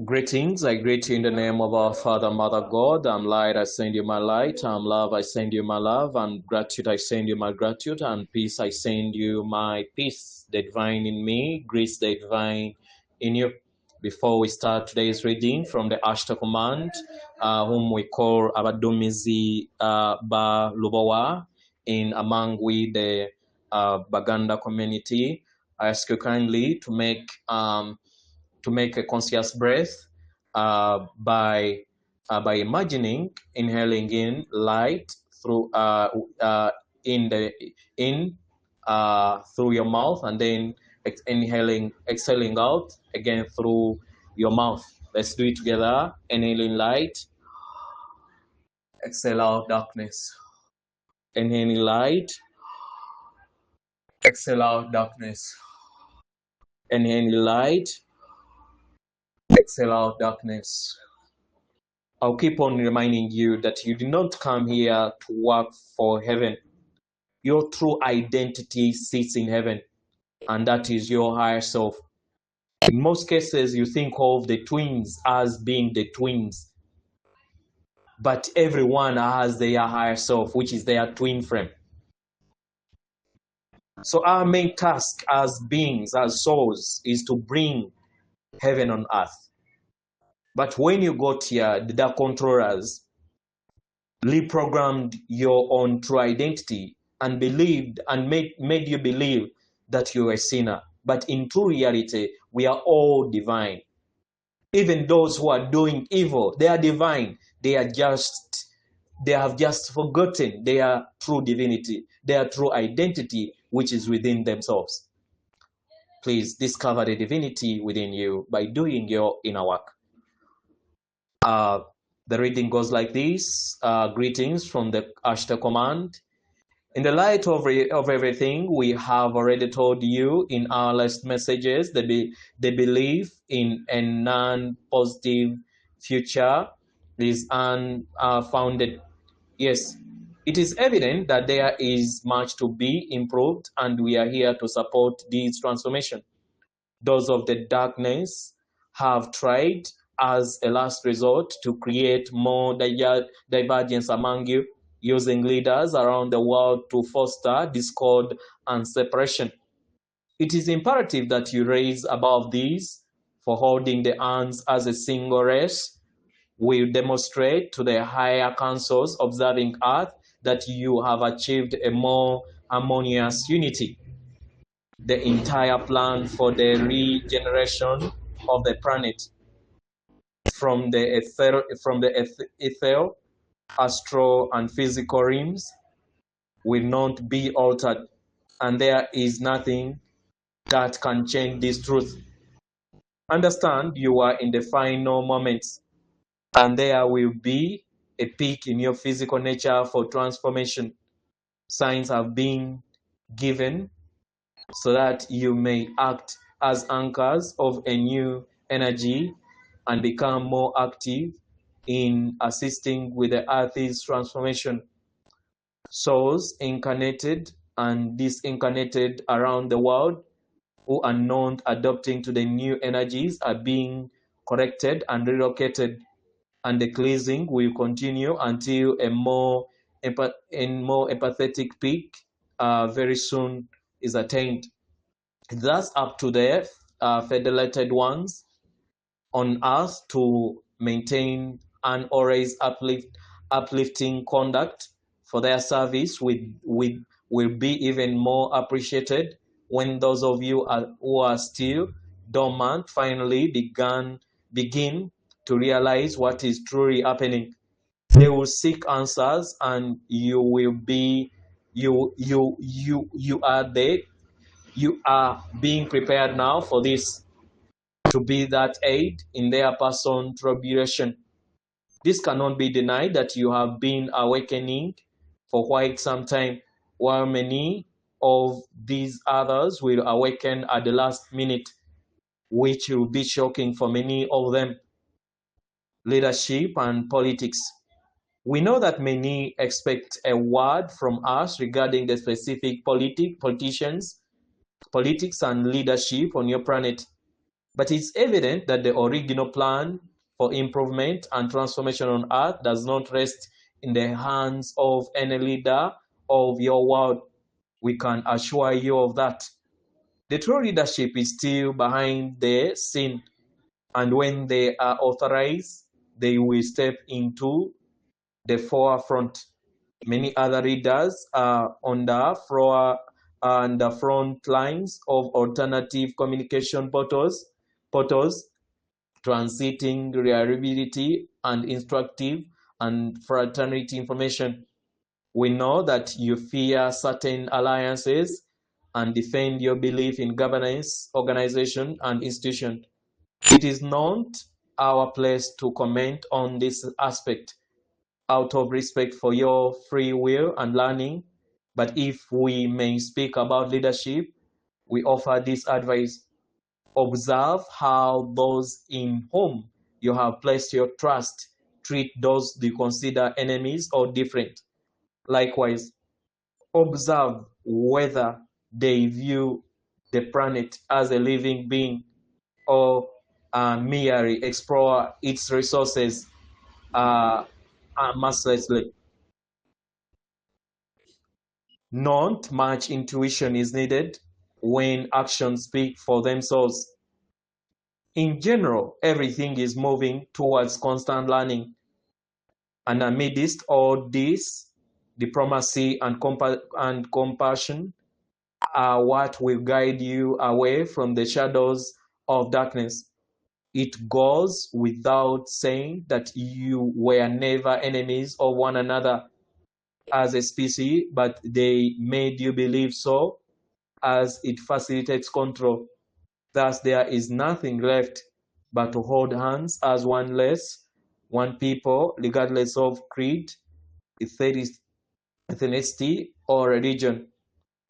Greetings, I greet you in the name of our Father, Mother God. I'm light, I send you my light. I'm love, I send you my love. And gratitude, I send you my gratitude. And peace, I send you my peace. The divine in me, grace the divine in you. Before we start today's reading from the Ashtar command, whom we call Obuddumizi ba Lubowa, in among we the Baganda community, I ask you kindly to make a conscious breath by imagining inhaling in light through in the in through your mouth, and then exhaling out again through your mouth. Let's do it together. Inhaling light, exhale out darkness. Inhaling light, exhale out darkness. Inhaling light, exhale out darkness. I'll keep on reminding you that you did not come here to work for heaven. Your true identity sits in heaven, and that is your higher self. In most cases, you think of the twins as being the twins, but everyone has their higher self, which is their twin frame. So our main task as beings, as souls, is to bring heaven on earth. But when you got here, the dark controllers reprogrammed your own true identity and believed and made you believe that you're a sinner. But in true reality, we are all divine. Even those who are doing evil, they are divine. They have just forgotten their true divinity, their true identity, which is within themselves. Please discover the divinity within you by doing your inner work. The reading goes like this. Greetings from the Ashtar command. In the light of everything we have already told you in our last messages, the belief in a non-positive future is unfounded. Yes, it is evident that there is much to be improved, and we are here to support this transformation. Those of the darkness have tried as a last resort to create more divergence among you, using leaders around the world to foster discord and separation. It is imperative that you raise above these, for holding the hands as a single race will demonstrate to the higher councils observing earth that you have achieved a more harmonious unity. The entire plan for the regeneration of the planet from the ethereal, astral, and physical realms will not be altered, and there is nothing that can change this truth. Understand you are in the final moments, and there will be a peak in your physical nature for transformation. Signs have been given so that you may act as anchors of a new energy and become more active in assisting with the earth's transformation. Souls incarnated and disincarnated around the world who are not adapting to the new energies are being corrected and relocated, and the cleansing will continue until a more empathetic peak very soon is attained. Thus, up to the federated ones on earth to maintain an always uplifting conduct for their service will be even more appreciated when those of you who are still dormant finally begin to realize what is truly happening. They will seek answers, and you will be you are there. You are being prepared now for this, to be that aid in their person tribulation. This cannot be denied that you have been awakening for quite some time, while many of these others will awaken at the last minute, which will be shocking for many of them. Leadership and politics. We know that many expect a word from us regarding the specific politics and leadership on your planet. But it's evident that the original plan for improvement and transformation on earth does not rest in the hands of any leader of your world. We can assure you of that. The true leadership is still behind the scene, and when they are authorized, they will step into the forefront. Many other leaders are on the front lines of alternative communication portals transiting reliability and instructive and fraternity information. We know that you fear certain alliances and defend your belief in governance, organization, and institution. It is not our place to comment on this aspect out of respect for your free will and learning, but if we may speak about leadership, we offer this advice. Observe how those in whom you have placed your trust treat those you consider enemies or different. Likewise, observe whether they view the planet as a living being or merely explore its resources uh, mercilessly. Not much intuition is needed when actions speak for themselves. In general, everything is moving towards constant learning, and amidst all this, diplomacy and compassion are what will guide you away from the shadows of darkness. It goes without saying that you were never enemies of one another as a species, but they made you believe so as it facilitates control. Thus, there is nothing left but to hold hands as one less, one people, regardless of creed, ethnicity, or religion.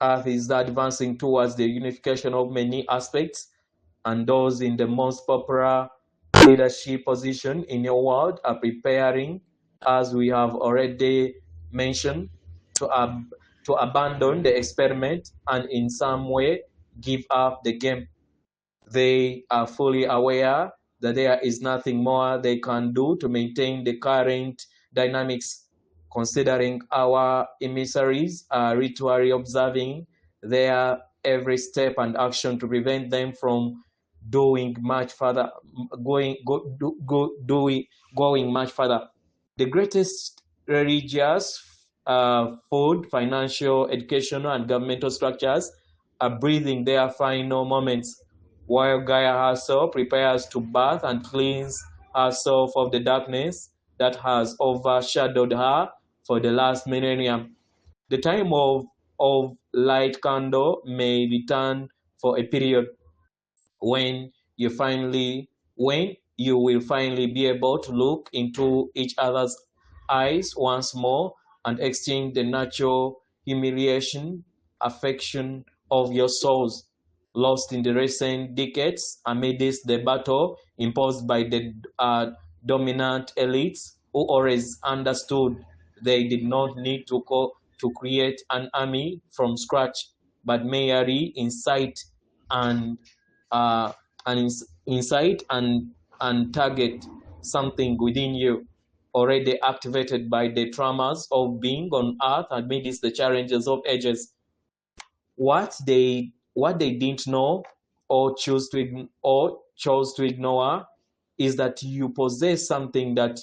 Earth is advancing towards the unification of many aspects, and those in the most popular leadership position in your world are preparing, as we have already mentioned, to, to abandon the experiment and in some way give up the game. They are fully aware that there is nothing more they can do to maintain the current dynamics, considering our emissaries are ritually observing their every step and action to prevent them from doing much further, going much further. The greatest religious, food, financial, educational, and governmental structures are breathing their final moments, while Gaia herself prepares to bath and cleanse herself of the darkness that has overshadowed her for the last millennium. The time of light candle may return for a period when you will finally be able to look into each other's eyes once more and exchange the natural humiliation, affection of your souls, lost in the recent decades amidst the battle imposed by the dominant elites who always understood they did not need to create an army from scratch, but merely incite and uh, insight and target something within you already activated by the traumas of being on earth amidst the challenges of ages. What they didn't know or chose to ignore is that you possess something that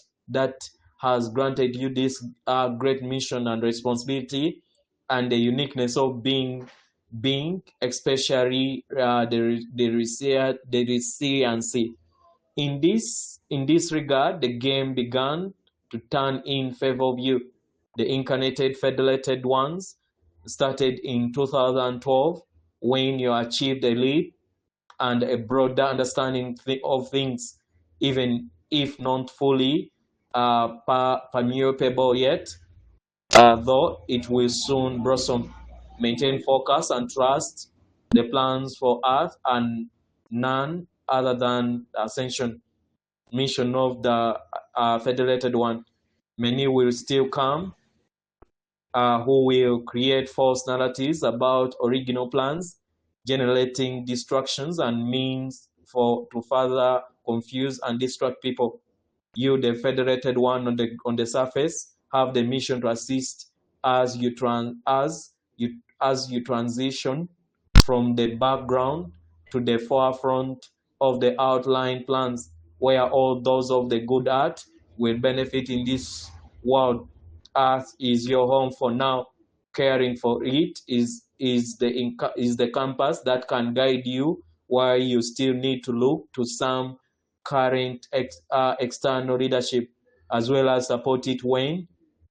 has granted you this great mission and responsibility, and the uniqueness of being, especially the resiliency. In this regard, the game began to turn in favor of you. The incarnated federated ones started in 2012 when you achieved a leap and a broader understanding of things, even if not fully permeable yet, though it will soon blossom. Maintain focus and trust the plans for Earth and none other than the ascension mission of the federated one. Many will still come who will create false narratives about original plans, generating distractions and means to further confuse and distract people. You, the federated one on the surface, have the mission to assist as you transition from the background to the forefront of the outline plans, where all those of the good art will benefit in this world. Earth is your home for now. Caring for it is the compass that can guide you while you still need to look to some current external leadership, as well as support it when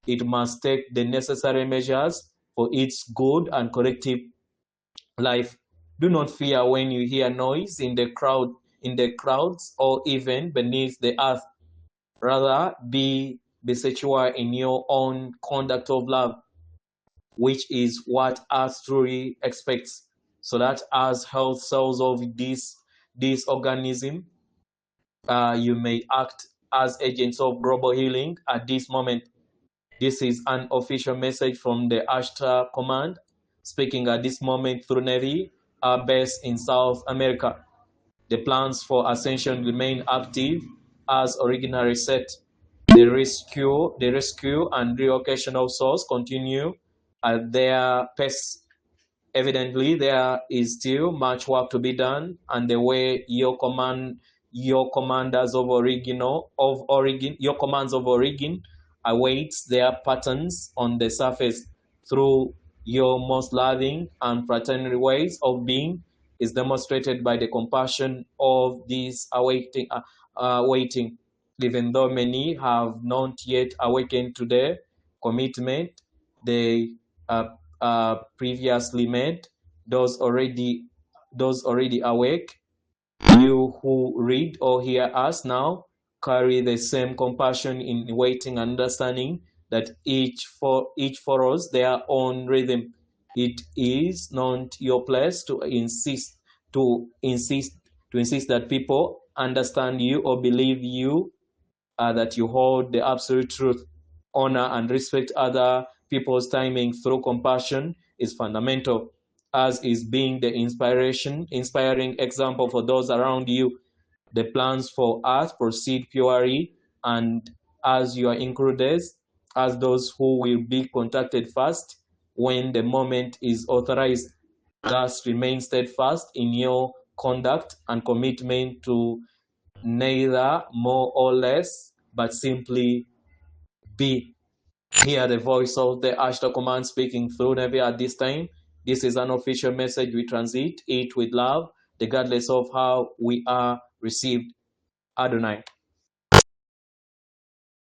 it must take the necessary measures for its good and collective life. Do not fear when you hear noise in the crowds, or even beneath the earth. Rather, be secure in your own conduct of love, which is what earth truly expects. So that as health cells of this organism, you may act as agents of global healing at this moment. This is an official message from the Ashtar Command, speaking at this moment through Navy, based in South America. The plans for ascension remain active as originally set. The rescue and relocation of souls continue at their pace. Evidently, there is still much work to be done, and the way your commanders of your commands of origin awaits their patterns on the surface through your most loving and fraternal ways of being is demonstrated by the compassion of these waiting. Even though many have not yet awakened to the commitment they previously made, those already awake, you who read or hear us now, carry the same compassion in waiting and understanding that each follows their own rhythm. It is not your place to insist that people understand you or believe you, that you hold the absolute truth. Honor and respect other people's timing through compassion is fundamental, as is being the inspiring example for those around you. The plans for earth proceed purely, and as you are included as those who will be contacted first when the moment is authorized. Thus, remain steadfast in your conduct and commitment to neither more or less, but simply be. Hear the voice of the Ashtar Command speaking through Navy at this time. This is an official message. We transit it with love, regardless of how we are received. Adonai.